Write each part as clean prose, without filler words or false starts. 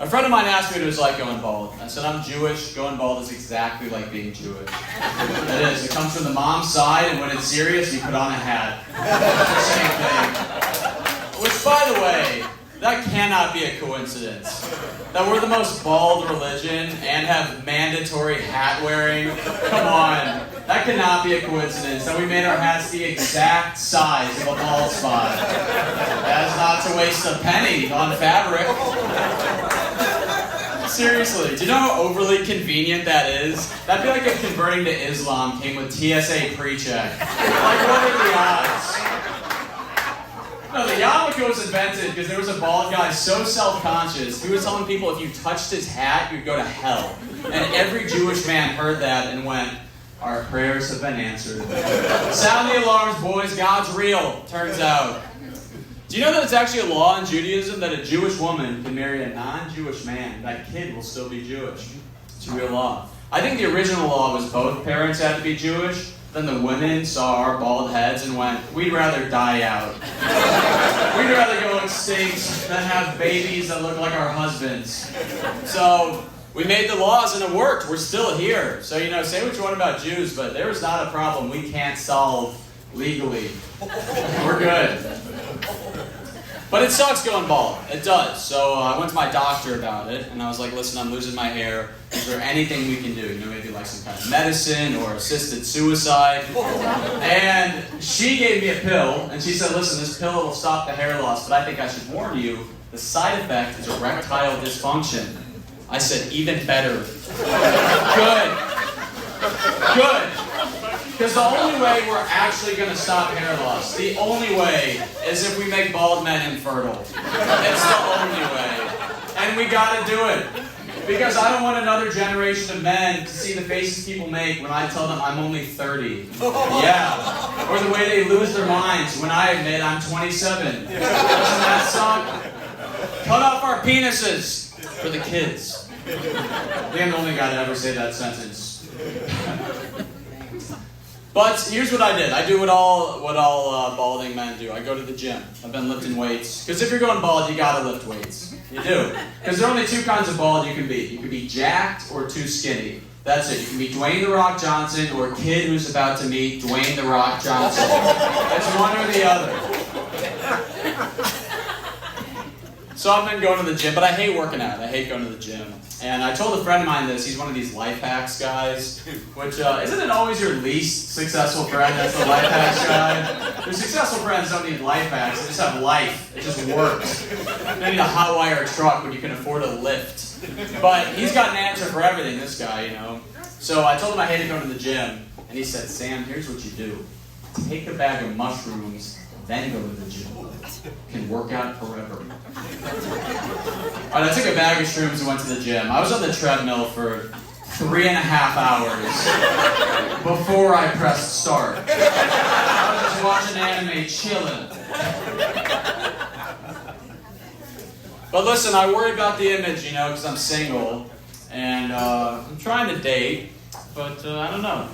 A friend of mine asked me what it was like going bald. I said, I'm Jewish. Going bald is exactly like being Jewish. It is. It comes from the mom's side, and when it's serious, you put on a hat. It's the same thing. Which, by the way, that cannot be a coincidence. That we're the most bald religion and have mandatory hat wearing. Come on. That cannot be a coincidence. That we made our hats the exact size of a bald spot. As not to waste a penny on fabric. Seriously, do you know how overly convenient that is? That'd be like if converting to Islam came with TSA pre-check. Like, what are the odds? No, the yarmulke was invented because there was a bald guy so self-conscious, he was telling people if you touched his hat, you'd go to hell. And every Jewish man heard that and went, our prayers have been answered. Sound the alarms, boys, God's real, turns out. Do you know that it's actually a law in Judaism that a Jewish woman can marry a non-Jewish man? That kid will still be Jewish. It's a real law. I think the original law was both parents had to be Jewish. Then the women saw our bald heads and went, we'd rather die out. We'd rather go extinct than have babies that look like our husbands. So we made the laws and it worked. We're still here. So, say what you want about Jews, but there is not a problem we can't solve legally. We're good. But it sucks going bald. It does. So I went to my doctor about it, and I was like, listen, I'm losing my hair. Is there anything we can do? Maybe like some kind of medicine or assisted suicide. And she gave me a pill, and she said, listen, this pill will stop the hair loss, but I think I should warn you, the side effect is erectile dysfunction. I said, even better. Good. Because the only way we're actually going to stop hair loss, the only way, is if we make bald men infertile. It's the only way. And we got to do it. Because I don't want another generation of men to see the faces people make when I tell them I'm only 30. Yeah. Or the way they lose their minds when I admit I'm 27. Doesn't that suck? Cut off our penises for the kids. I think I'm the only guy to ever say that sentence. But here's what I did. I do what all balding men do. I go to the gym. I've been lifting weights. Because if you're going bald, you gotta lift weights. You do. Because there are only two kinds of bald you can be. You can be jacked or too skinny. That's it. You can be Dwayne "The Rock" Johnson or a kid who's about to meet Dwayne "The Rock" Johnson. It's one or the other. So I've been going to the gym, but I hate working out. I hate going to the gym. And I told a friend of mine this. He's one of these life hacks guys, which isn't it always your least successful friend that's the life hacks guy? Your successful friends don't need life hacks. They just have life. It just works. They need a hot wire truck when you can afford a lift. But he's got an answer for everything, this guy, So I told him I hated going to the gym, and he said, Sam, here's what you do. Take a bag of mushrooms, then go to the gym. Can work out forever. Alright, I took a bag of shrooms and went to the gym. I was on the treadmill for 3.5 hours before I pressed start. I was just watching anime, chilling. But listen, I worry about the image, because I'm single. And I'm trying to date, but I don't know.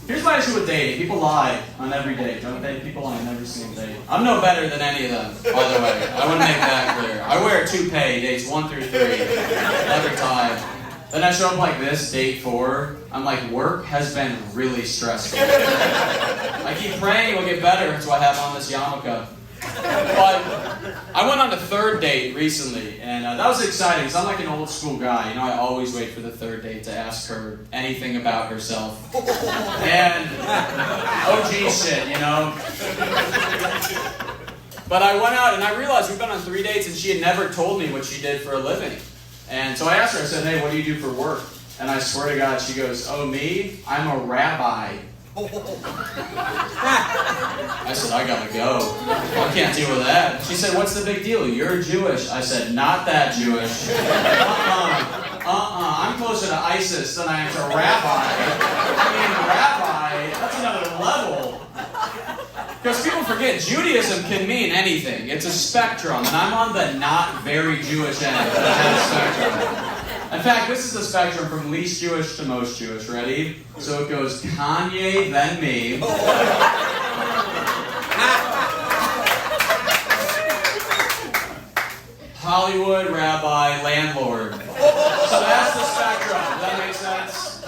Here's my issue with dating. People lie on every date, don't they? People lie on every single date. I'm no better than any of them, by the way. I want to make that clear. I wear a toupee dates 1 through 3 every time. Then I show up like this, date 4. I'm like, work has been really stressful. I keep praying it'll get better. That's why I have on this yarmulke. But I went on a 3rd date recently, and that was exciting because I'm like an old school guy. I always wait for the 3rd date to ask her anything about herself. And OG shit, But I went out and I realized we've been on 3 dates and she had never told me what she did for a living. And so I asked her, I said, hey, what do you do for work? And I swear to God, she goes, oh, me? I'm a rabbi. I said, I gotta go. I can't deal with that. She said, what's the big deal? You're Jewish. I said, not that Jewish. I'm closer to ISIS than I am to rabbi. Rabbi, that's another level. Because people forget, Judaism can mean anything. It's a spectrum, and I'm on the not very Jewish end of that spectrum. In fact, this is the spectrum from least Jewish to most Jewish. Ready? So it goes Kanye, then me. Hollywood, rabbi, landlord. So that's the spectrum. Does that make sense?